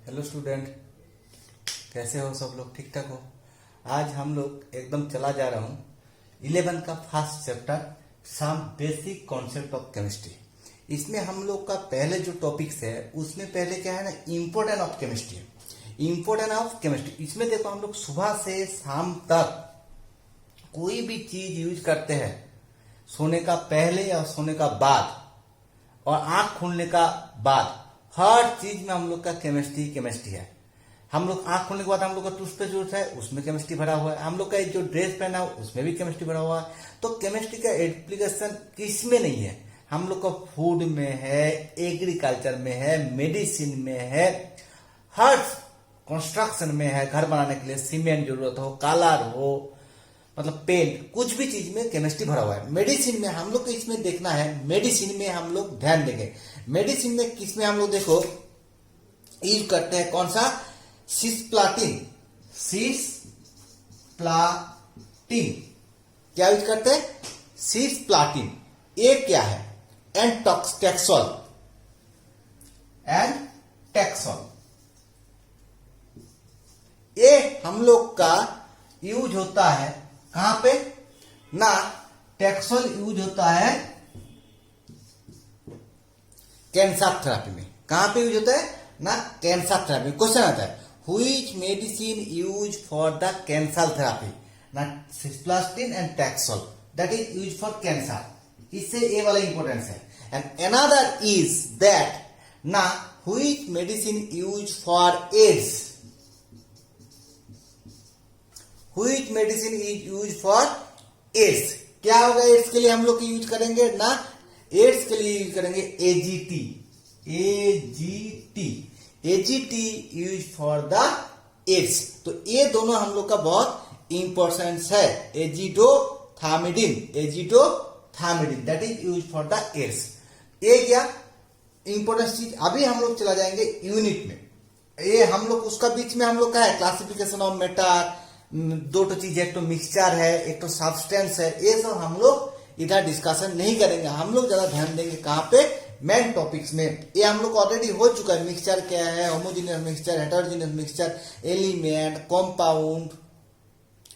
Hello student, कैसे हो सब लोग? ठीक ठाक हो? आज हम लोग एकदम चला जा रहा हूँ 11 का first chapter some basic concept of chemistry. इसमें हम लोग का पहले जो टॉपिक्स है उसमें पहले क्या है ना, important of chemistry. Important of chemistry इसमें देखो हम लोग सुबह से शाम तक कोई भी चीज यूज करते हैं, सोने का पहले और सोने का बाद और आंख खोलने का बाद, हर चीज में हम लोग का केमिस्ट्री है। हम लोग आंख खोलने के बाद हम लोग का टूथपेस्ट यूज है, उसमें केमिस्ट्री भरा हुआ है। हम लोग का जो ड्रेस पहना है उसमें भी केमिस्ट्री भरा हुआ है। तो केमिस्ट्री का एप्लीकेशन किसमें नहीं है? हम लोग का फूड में है, एग्रीकल्चर में है, मेडिसिन में है, हर कंस्ट्रक्शन में है। घर बनाने के लिए सीमेंट जरूरत हो, कलर हो, मतलब पेंट, कुछ भी चीज में केमिस्ट्री भरा हुआ है। मेडिसिन में हम लोग को इसमें देखना है, मेडिसिन में हम लोग ध्यान देंगे। मेडिसिन में किस में हम लोग देखो यूज करते हैं, कौन सा? सिस्प्लाटिन। सिस्प्लाटिन क्या यूज करते हैं? सिस्प्लाटिन। ये क्या है? एंटॉक्सटेक्सोल। ये हम लोग का यूज होता है कहां पे ना? टेक्सोल यूज होता है कैंसर थेरेपी में। कहां पे यूज होता है ना? Cancer therapy. क्वेश्चन आता है which medicine use for the cancer therapy? ना cisplatin and Taxol, that is use for cancer. इससे ये वाला इंपॉर्टेंस है। एंड अनदर इज दैट ना which medicine use for AIDS? Which medicine is used for AIDS? क्या होगा ads के लिए? हम लोग यूज करेंगे ना, एड्स के लिए यूज करेंगे AGT। Use for the AIDS. तो ये दोनों हम लोग का बहुत इंपॉर्टेंस है। Azidothymidine, that is use for the AIDS. ये क्या इंपॉर्टेंस चीज। अभी हम लोग चला जाएंगे यूनिट में। ये हम लोग उसका बीच में हम लोग का है क्लासिफिकेशन ऑफ मैटर। दो तो चीज, एक तो मिक्सचर है, एक तो सब्सटेंस है। ये सब हम लोग इधर डिस्कशन नहीं करेंगे। हम लोग ज्यादा ध्यान देंगे कहां पे? मेन टॉपिक्स में। ये हम लोग ऑलरेडी हो चुका है। मिक्सचर क्या है, homogeneous mixture, heterogeneous mixture, element, compound,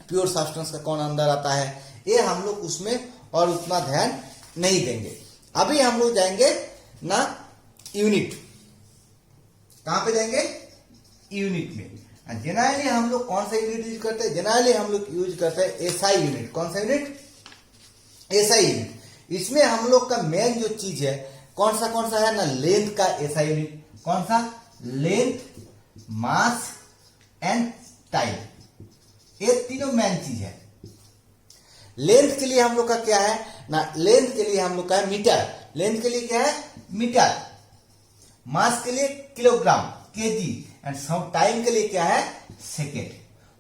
pure substance का कौन अंदर आता है, ये हम लोग उसमें और उतना ध्यान नहीं देंगे। अभी हम लोग जाएंगे ना यूनिट। कहां पे जाएंगे? यूनिट में। जनरली हम लोग कौन सा यूनिट यूज करते हैं? जनरली हम लोग यूज करते हैं एसआई यूनिट। कौन सा यूनिट? SI unit. इसमें हम लोग का मेन जो चीज है कौन सा है ना? लेंथ का एसआई यूनिट। कौन सा? Length, mass and time. ये तीनों मेन चीज है। लेंथ के लिए हम लोग का क्या है ना? लेंथ के लिए हम लोग का है मीटर। लेंथ के लिए क्या है? मीटर। मास के लिए किलोग्राम, केजी। एंड टाइम के लिए क्या है? सेकेंड।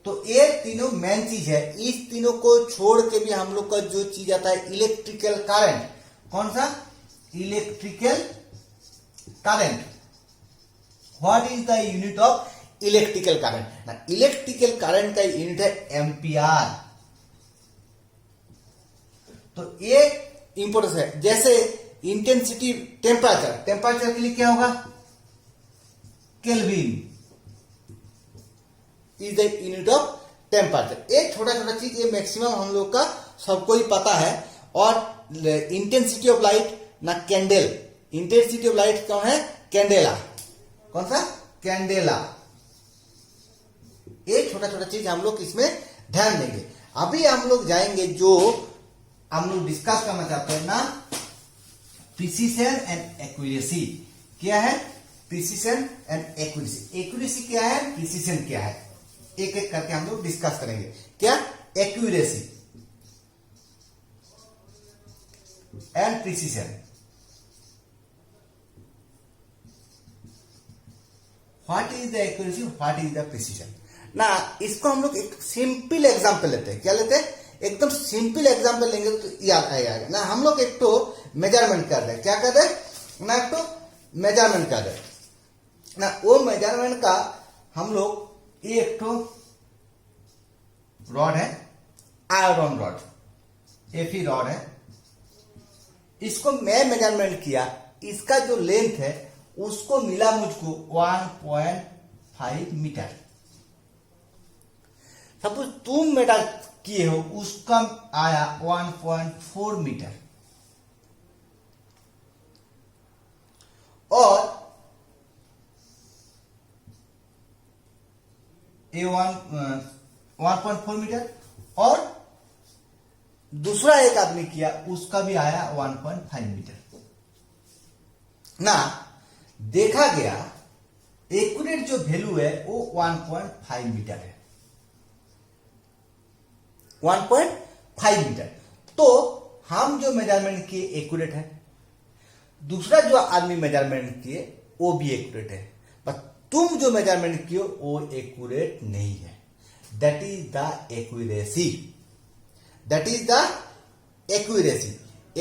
तो ये तीनों मेन चीज है। इस तीनों को छोड़ के भी हम लोग का जो चीज आता है इलेक्ट्रिकल करंट। कौन सा? Electrical current. What is the unit of electrical current? ना इलेक्ट्रिकल करंट का यूनिट है एम्पियर। तो ये इंपोर्टेंस है। जैसे इंटेंसिटी, टेम्परेचर के लिए क्या होगा? Kelvin is the unit of temperature. एक छोटा चीज, ये मैक्सिमम हम लोग का सबको ही पता है। और इंटेंसिटी ऑफ लाइट ना कैंडल। इंटेंसिटी ऑफ लाइट कौन है? कैंडेला। कौन सा? कैंडेला। एक छोटा चीज हम लोग इसमें ध्यान देंगे। अभी हम लोग जाएंगे जो हम लोग डिस्कस करना चाहते हैं ना, प्रिसिशन एंड एक्यूरेसी। क्या है? Precision and accuracy. एक्यूरेसी क्या है, प्रिसिशन क्या है, एक एक करके हम लोग डिस्कस करेंगे। क्या? Accuracy and precision. What is the accuracy, what is the precision? ना इसको हम लोग एक सिंपल एग्जांपल लेते हैं। क्या लेते हैं? एकदम सिंपल एग्जांपल लेंगे तो याद आएगा ना। हम लोग एक तो मेजरमेंट कर रहे हैं। क्या कर रहे हैं ना? एक तो मेजरमेंट कर रहे हैं ना। वो मेजरमेंट का हम लोग एक तो रॉड है, आयरन रॉड, एफी रॉड है। इसको मैं मेजरमेंट किया, इसका जो लेंथ है उसको मिला मुझको 1.5 मीटर। सपोज तुम मेरा किए हो, उसका आया 1.4 मीटर, और ये 1.4 मीटर, और दूसरा एक आदमी किया, उसका भी आया 1.5 मीटर ना। देखा गया एक्यूरेट जो वैल्यू है वो 1.5 मीटर है, 1.5 मीटर। तो हम जो मेजरमेंट किए एक्यूरेट है, दूसरा जो आदमी मेजरमेंट किए वो भी एक्यूरेट है, पर तुम जो मेजरमेंट किए वो एक्यूरेट नहीं है। That is the accuracy, that is the accuracy.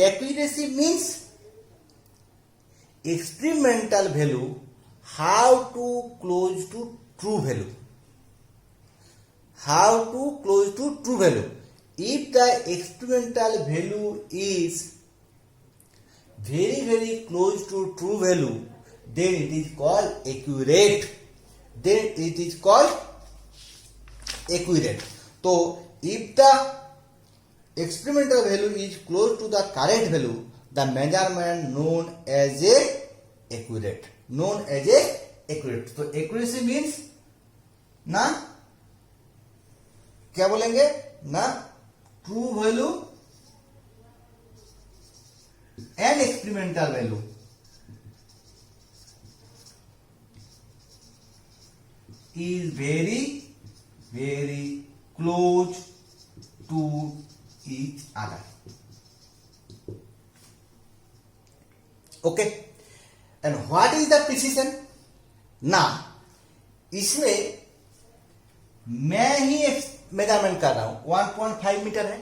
Accuracy means experimental value how to close to true value, how to close to true value. If the experimental value is very very close to true value, then it is called accurate, then it is called accurate. So if the experimental value is close to the correct value, the measurement known as a accurate, known as a accurate. तो accuracy means ना क्या बोलेंगे ना, true value and experimental value is very very close to each other. Okay, and what is the precision ना। इसमें मैं ही measurement कर रहा हूं, 1.5 मीटर है,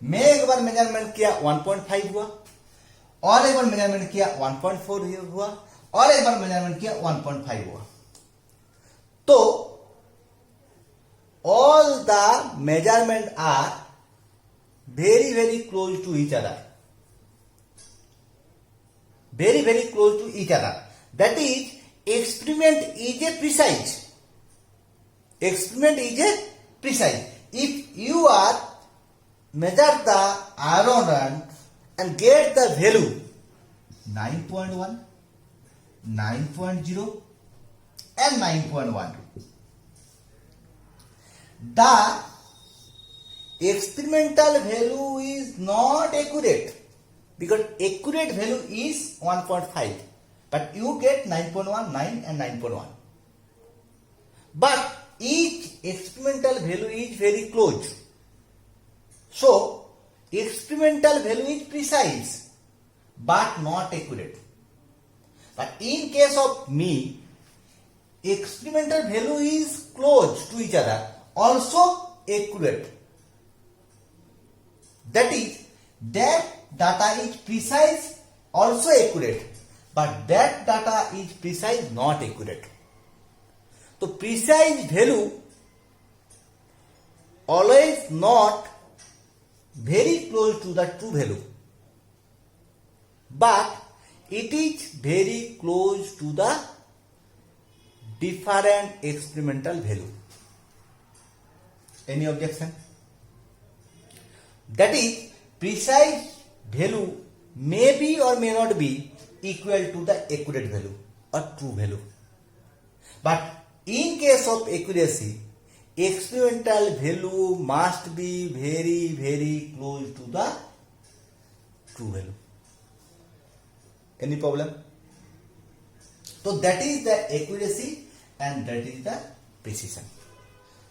मैं एक बार मेजरमेंट किया 1.5 हुआ, और एक बार मेजरमेंट किया 1.4 हुआ, और एक बार मेजरमेंट किया 1.5 हुआ। तो all the measurement are very very close to each other, very very close to each other. That is, experiment is a precise, experiment is a precise. If you are measure the iron rod and get the value 9.1, 9.0 and 9.1, the experimental value is not accurate, because accurate value is 1.5, but you get 9.1, 9 and 9.1. But each experimental value is very close. So, experimental value is precise, but not accurate. But in case of me, experimental value is close to each other, also accurate. That is, that data is precise, also accurate, but that data is precise, not accurate. So precise value always not very close to the true value, but it is very close to the different experimental value. Any objection? That is, precise value may be or may not be equal to the accurate value or true value. But in case of accuracy, experimental value must be very very close to the true value. Any problem? So that is the accuracy and that is the precision.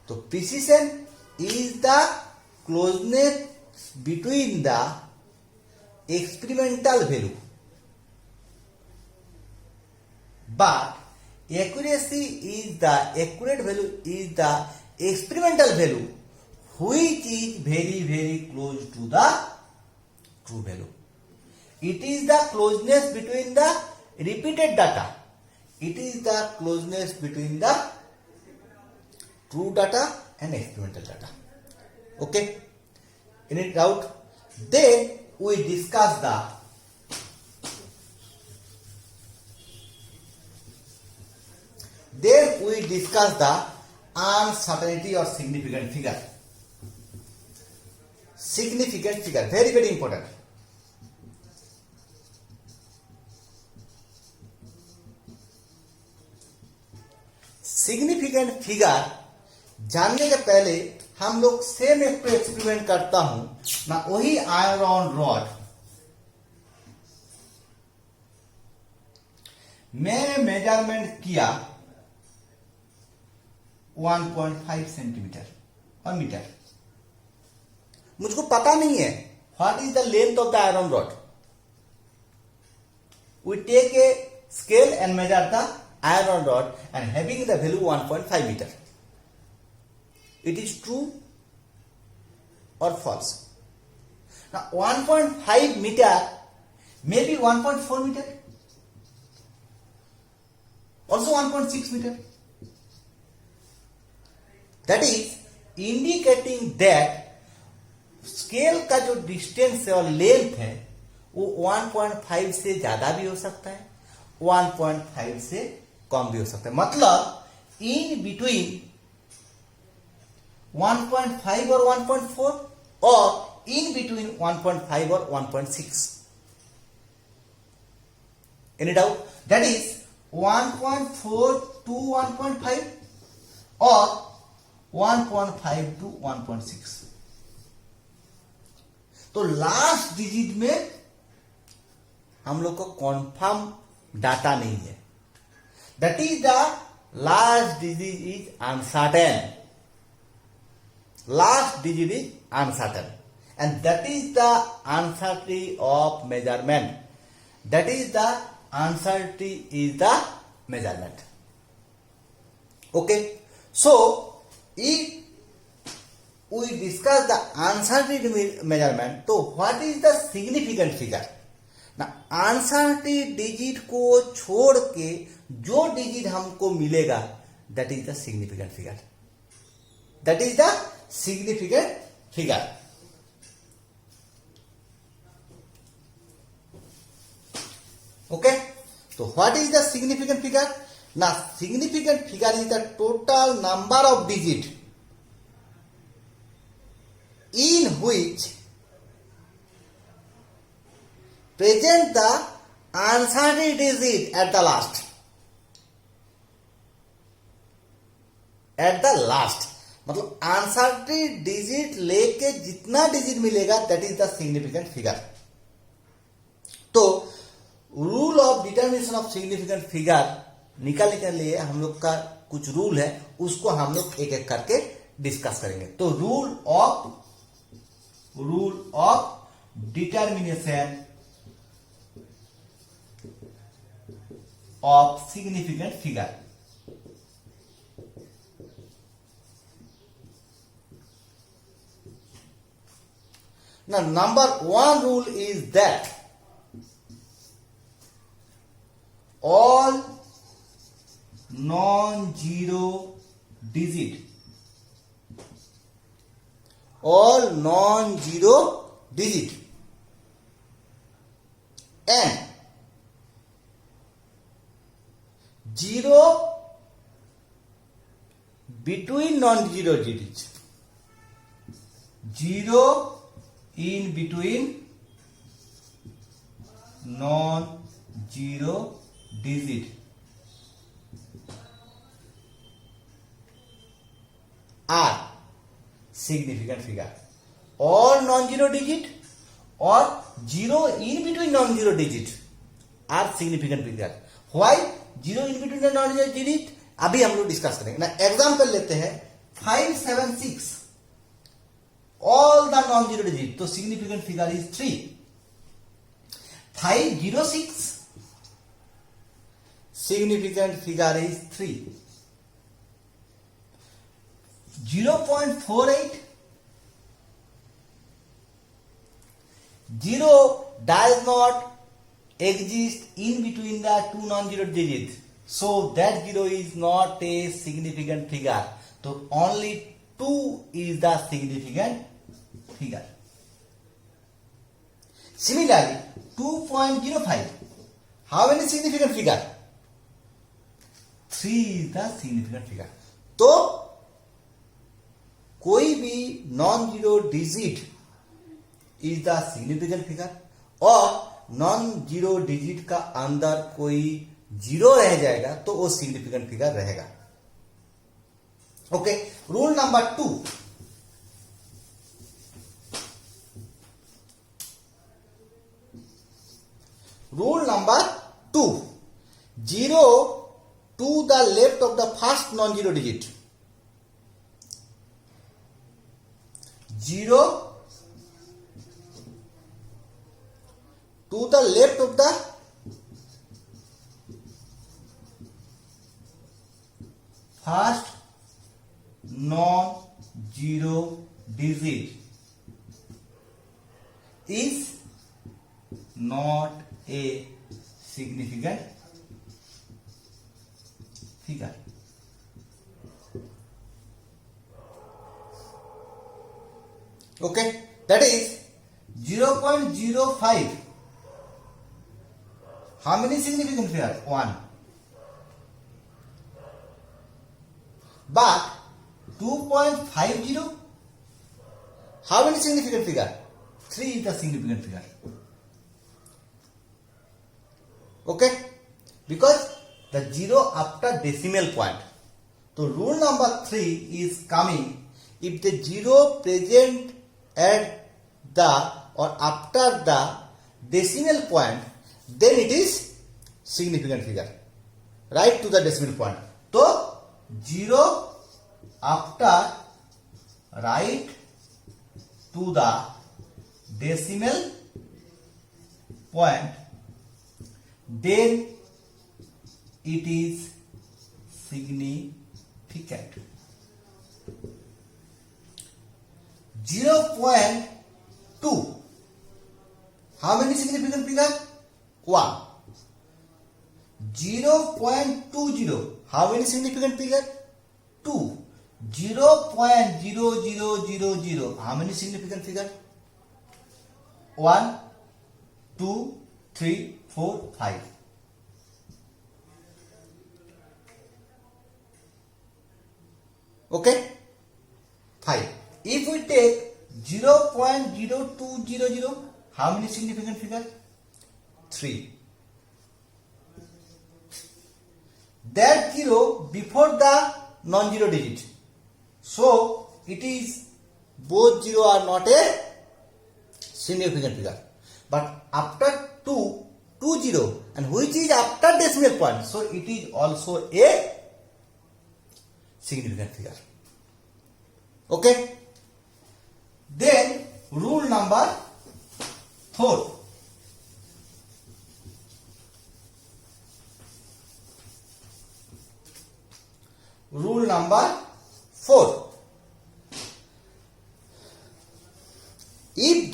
So precision is the closeness between the experimental value, but accuracy is the accurate value is the experimental value which is very very close to the true value. It is the closeness between the repeated data, it is the closeness between the true data and experimental data. Okay, any doubt? Then we discuss the we discuss the uncertainty or significant figure. Significant figure, very very important. Significant figure जानने के पहले हम लोग same एक experiment करता हूं ना, वही आयरन रॉड मैंने मेजरमेंट किया 1.5 सेंटीमीटर और मीटर। मुझको पता नहीं है what is the length of the iron rod. We take a scale and measure the iron rod and having the value 1.5 meter. It is true or false? Now 1.5 meter may be 1.4 meter, also 1.6 meter. That is indicating that scale का जो distance है और length है वो 1.5 से ज्यादा भी हो सकता है, 1.5 से कम भी हो सकता है। मतलब इन बिटवीन 1.5 और 1.4 और इन बिटवीन 1.5 और 1.6। Any doubt? That is 1.4 to 1.5 और 1.5 टू 1.6। तो लास्ट डिजिट में हम लोग को कॉन्फर्म डाटा नहीं है। That is the last digit is uncertain. Last digit is uncertain, and that is the uncertainty of measurement. That is the uncertainty is the measurement. Okay, so if we discuss the uncertainty measurement, so what is the significant figure? ना uncertainty digit को छोड़ के जो digit हमको मिलेगा that is the significant figure. That is the significant figure. Okay, तो what is the significant figure? ना significant figure is the total number of digit in which present the uncertain digit at the last. At the last मतलब uncertain digit लेके जितना digit मिलेगा that is the significant figure. तो rule of determination of significant figure निकालने के लिए हम लोग का कुछ रूल है, उसको हम लोग एक एक करके डिस्कस करेंगे। तो rule of determination of significant figure. Now, number one rule is that all non-zero digit and zero between non-zero digits, zero in between non-zero digit are significant figure. All non-zero digit or zero in between non-zero digit are significant figure. Why? Zero in between non zero digit अभी हम लोग discuss करेंगे ना। Example लेते हैं 576 all the non zero digit, तो significant figure is 3। 506 significant figure is 3। 0.48 zero does not exist in between the two non-zero digits, so that zero is not a significant figure. So only 2 is the significant figure. Similarly, 2.05, how many significant figure? 3 is the significant figure. तो कोई भी non zero digit is the significant figure और non zero digit का अंदर कोई zero रह जाएगा तो वो सिग्निफिकेंट फिगर रहेगा। Okay, rule number 2, rule number 2, 0 to the left of the first non-zero digit, 0 to the left of the first non-zero digit is not a significant figure. Okay, that is 0.05. How many significant figure? 1. But 2.50, how many significant figure? 3 is the significant figure. Okay, because the zero after decimal point. So rule number 3 is coming if the zero present at the or after the decimal point, then it is significant figure. Right to the decimal point. So 0 after right to the decimal point, then it is significant. 0.2, how many significant figure? 1. 0.20, how many significant figure? 2. 0.0000, how many significant figure? 1, 2, 3, 4, 5. Okay? 5. If we take 0.0200, how many significant figure? 3. That 0 before the non-zero digit. So, it is both 0 are not a significant figure. But after 2, 0 and which is after decimal point. So, it is also a significant figure. Okay? Then, rule number 4. Rule number 4. If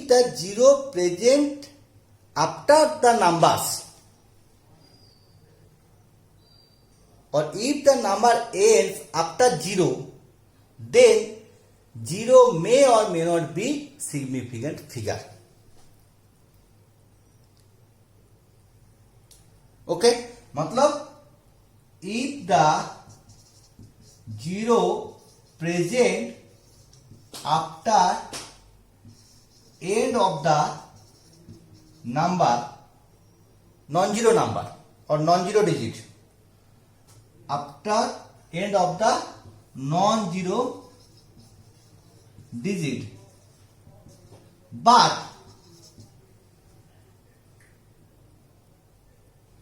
the zero present after the numbers, or if the number ends after 0, then 0 may or may not be significant figure. Okay, मतलब if the 0 present after end of the number, non-zero number or non-zero digit, after end of the non-zero digit, but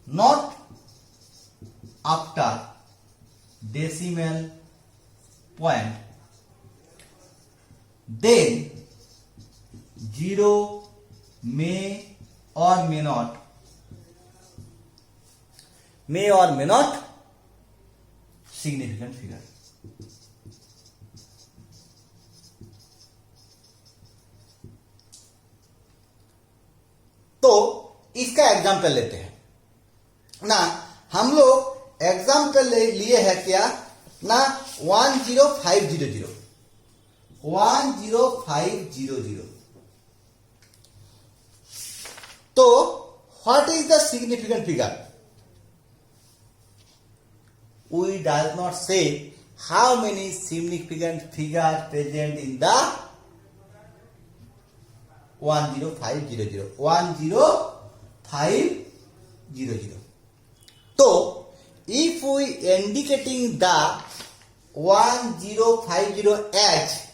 not after decimal point, then 0 may or may not significant figure. तो इसका example लेते हैं ना। हम लोग example लिए है क्या ना 10500 10500। तो What is the significant figure? We does not say how many significant figures present in the 10500. 10500. So, if we indicating the 1050 as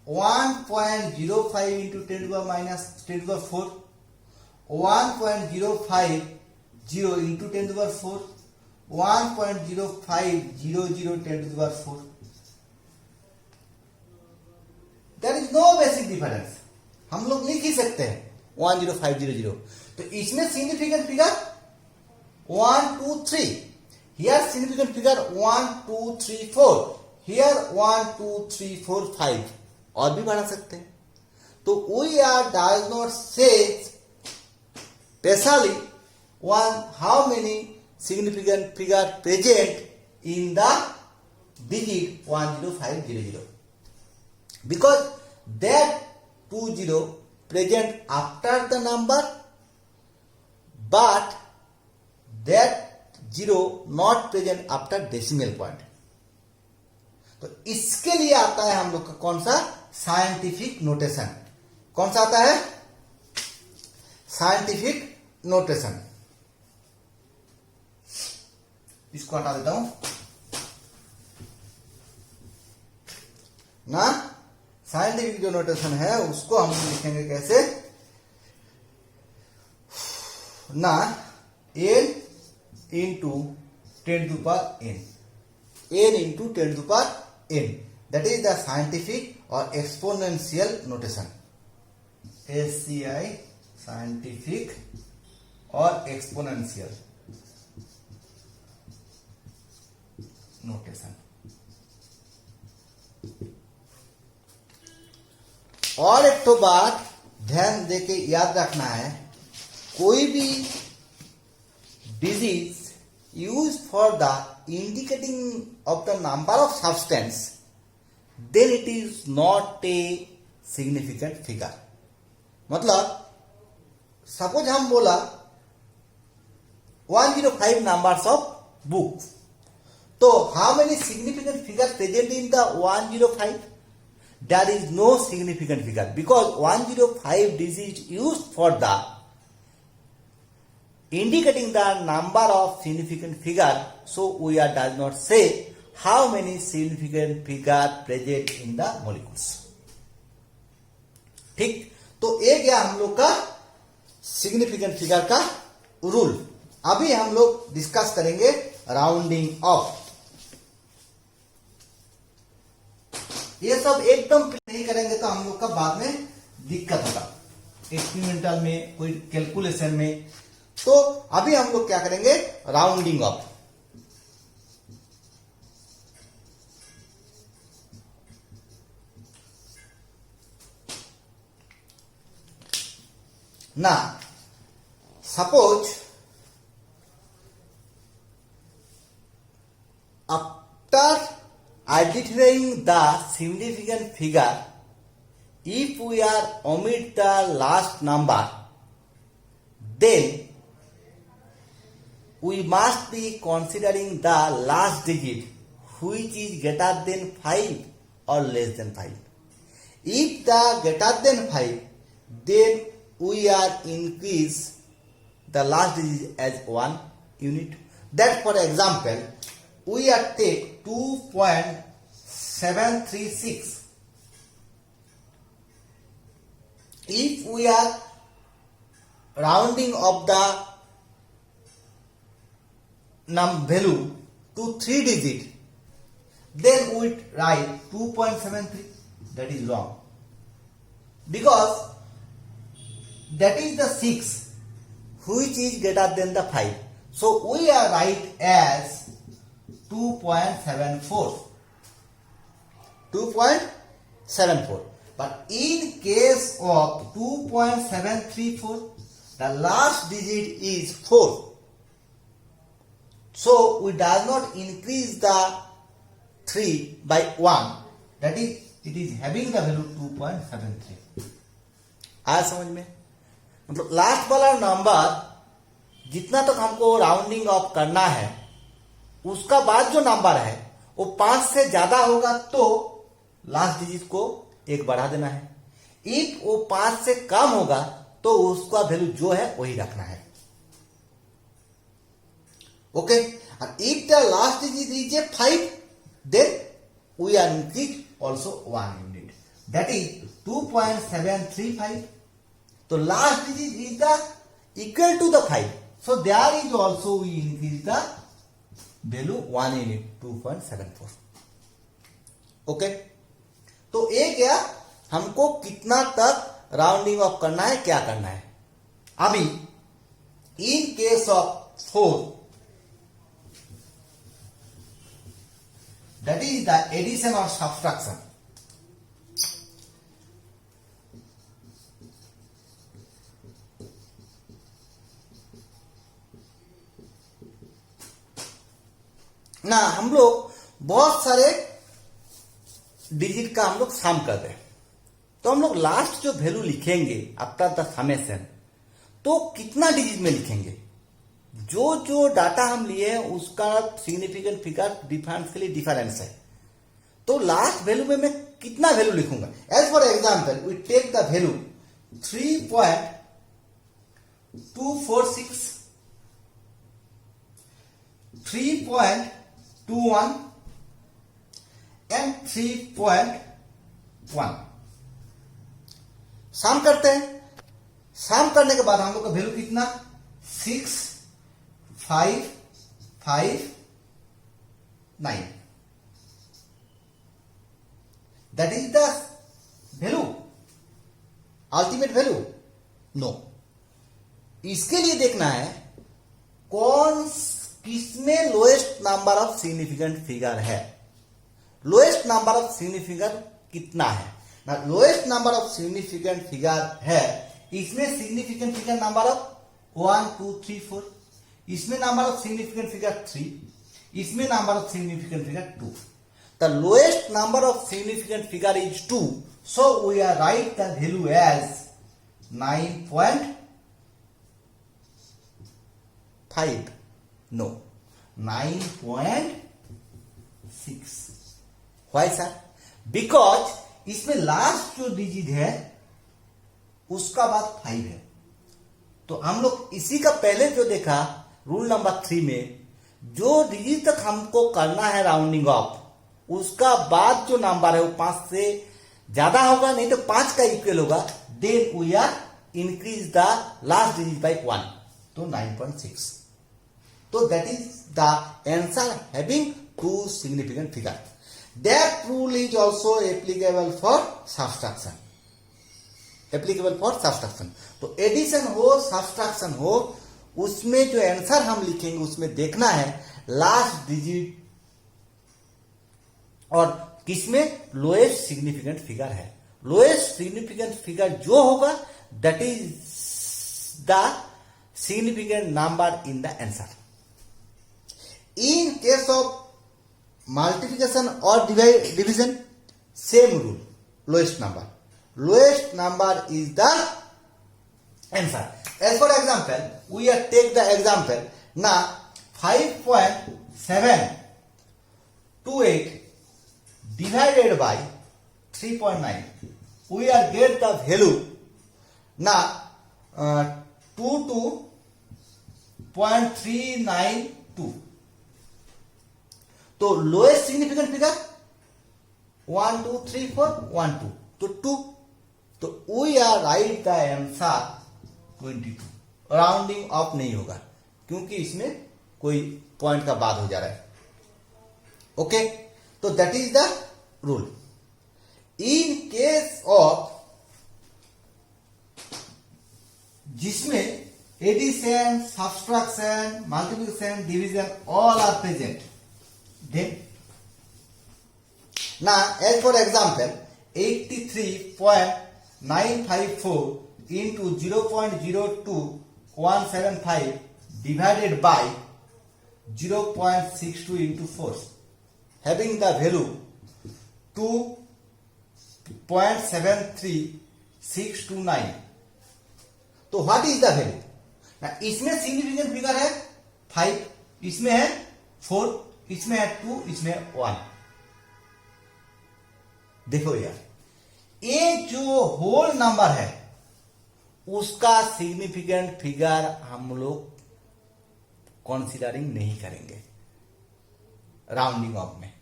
1.05 into 10 to the power minus 10 to the power 4, 1.050 into 10 to the power 4, 1.0500 10 to the power 4. There is no basic difference. हम लोग लिख ही सकते हैं 10500. तो इसमें significant figure 1 2 3. Here significant figure 1 2 3 4. Here 1 2 3 4 5. और भी बढ़ा सकते हैं. तो we are does not say specially how many significant figure present in the digit 10500, because that 20 present after the number, but that 0 not present after decimal point. तो इसके लिए आता है हम लोग का कौन सा साइंटिफिक नोटेशन. कौन सा आता है साइंटिफिक नोटेशन. इसको हटा देता हूं ना. साइंटिफिक जो नोटेशन है उसको हम लिखेंगे कैसे ना. n into 10 to the power n. n into 10 to the power n. That is the scientific or exponential notation. SCI scientific or exponential notation. और एक तो बात ध्यान देके याद रखना है, कोई भी digits use for the indicating of the number of substance, then it is not a significant figure. मतलब सपोज हम बोला 105 नंबर्स ऑफ बुक, तो how many significant figure present in the 105? There is no significant figure, because 105 digit used for the indicating the number of significant figure. So we are does not say how many significant figure present in the molecules. ठीक. तो एक गया हम लोग का significant figure का rule. अभी हम लोग डिस्कस करेंगे राउंडिंग ऑफ. ये सब एकदम नहीं करेंगे तो हम लोग का बाद में दिक्कत होगा एक्सपेरिमेंटल में, कोई कैलकुलेशन में. तो अभी हम लोग क्या करेंगे राउंडिंग ऑफ. ना suppose after identifying the significant figure, if we are omit the last number, then we must be considering the last digit which is greater than 5 or less than 5. If the greater than 5, then we are increase the last digit as 1 unit. That for example, we are take 2.736. If we are rounding of the value to 3 digit, then we write 2.73. That is wrong, because that is the 6 which is greater than the 5. So we are write as 2.74. 2.74. But in case of 2.734, the last digit is 4. So we does not increase the 3 by 1. That is, it is having the value 2.73. आया समझ में? मतलब last वाला number जितना तक हमको rounding off करना है उसका बाद जो नंबर है वो 5 से ज्यादा होगा तो लास्ट डिजिट को एक बढ़ा देना है। इफ वो 5 से कम होगा तो उसका वैल्यू जो है वही रखना है। Okay, and if the last digit is a 5, then we are increase also 1 unit, that is 2.735. So last digit is the equal to the 5, so there is also we increase the value 1 unit, 2.74. Okay, तो एक गया हमको कितना तक rounding off करना है, क्या करना है। अभी इन case of 4, that is the addition or subtraction, ना हम लोग बहुत सारे डिजिट का हम लोग सम करते हैं, तो हम लोग लास्ट जो वैल्यू लिखेंगे आफ्टर द समेशन तो कितना डिजिट में लिखेंगे। जो जो डाटा हम लिए हैं उसका सिग्निफिकेंट फिगर डिफरेंस के लिए डिफरेंस है, तो लास्ट वैल्यू में मैं कितना वैल्यू लिखूंगा। As for example we take the value 3.246, 3.21 and 3.1। Sum करते हैं। सम करने के बाद हम लोग का वैल्यू कितना 6,559, that is the value, ultimate value. No, इसके लिए देखना है किसमें lowest number of significant figure है। लोएस्ट नंबर ऑफ सिग्निफिकेंट कितना है ना, lowest number of significant figure है इसमें सिग्निफिकेंट फिगर नंबर ऑफ 1 2 3 4, इसमें नंबर ऑफ सिग्निफिकेंट फिगर 3, इसमें number of significant figure 2। The lowest number of significant figure is 2, so we are write the value as 9.5, no 9.6। Why sir? Because इसमें last जो digit है उसका बाद 5 है, तो हम लोग इसी का पहले जो देखा रूल नंबर 3 में जो डिजिट तक हमको करना है राउंडिंग ऑफ उसका बाद जो नंबर है वो 5 से ज्यादा होगा, नहीं तो 5 का इक्वल होगा, then we are increase the last digit by 1, तो 9.6। तो that is the answer having 2 significant figure. That rule is also applicable for subtraction. Applicable for subtraction. तो एडिशन हो सब्सट्रैक्शन हो उसमें जो आंसर हम लिखेंगे उसमें देखना है लास्ट डिजिट और किसमें लोएस्ट सिग्निफिकेंट फिगर है। लोएस्ट सिग्निफिकेंट फिगर जो होगा that is the significant number in the answer. In case of multiplication or division, same rule, lowest number is the answer. As for example, we are take the example now 5.728 divided by 3.9, we are get the value now 22.392। तो lowest significant figure 1 2 3 4 1 2, तो 2, तो we are write the answer 22। Rounding off नहीं होगा क्योंकि इसमें कोई point का बाद हो जा रहा है। ओके, तो that is the rule. In case of जिसमें addition subtraction multiplication division all are present, then now as for example 83.954 into 0.02175 divided by 0.62 into 4 having the value 2.73629। तो what is the value? इसमें significant figure है 5, इसमें है 4, इसमें है 2, इसमें 1। देखो यार, ये जो होल नंबर है उसका सिग्निफिकेंट फिगर हम लोग कंसीडरिंग नहीं करेंगे राउंडिंग ऑफ में।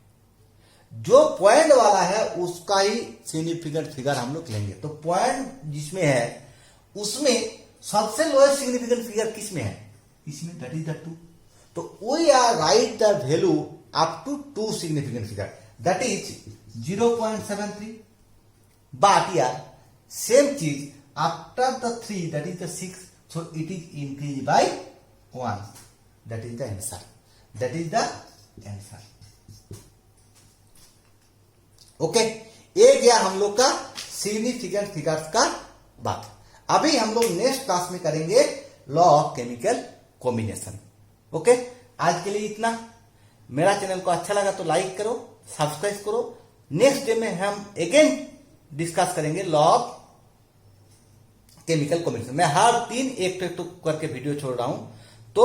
जो पॉइंट वाला है उसका ही सिग्निफिकेंट फिगर हम लोग लेंगे। तो पॉइंट जिसमें है उसमें सबसे लोएस्ट सिग्निफिकेंट फिगर किस में है? इसमें, दैट इज द 2। तो we are write the value up to 2 significant figure, that is 0.73। But यार सेम चीज after the 3, that is the 6, so it is increase by 1, that is the answer, that is the answer. Okay, ये गया हम लोग का significant figures का बात। अभी हम लोग नेक्स्ट क्लास में करेंगे law of chemical combination. Okay, आज के लिए इतना। मेरा चैनल को अच्छा लगा तो लाइक करो, सब्सक्राइब करो। नेक्स्ट डे में हम अगेन डिस्कस करेंगे लॉ ऑफ केमिकल कॉम्बिनेशन। मैं हर 3 एक करके वीडियो छोड़ रहा हूं, तो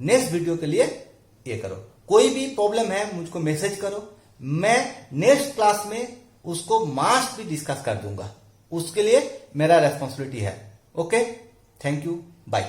नेक्स्ट वीडियो के लिए ये करो। कोई भी प्रॉब्लम है मुझको मैसेज करो, मैं नेक्स्ट क्लास में उसको मास्ट भी डिस्कस कर दूंगा। उसके लिए मेरा रेस्पॉन्सिबिलिटी है। Okay, thank you, bye.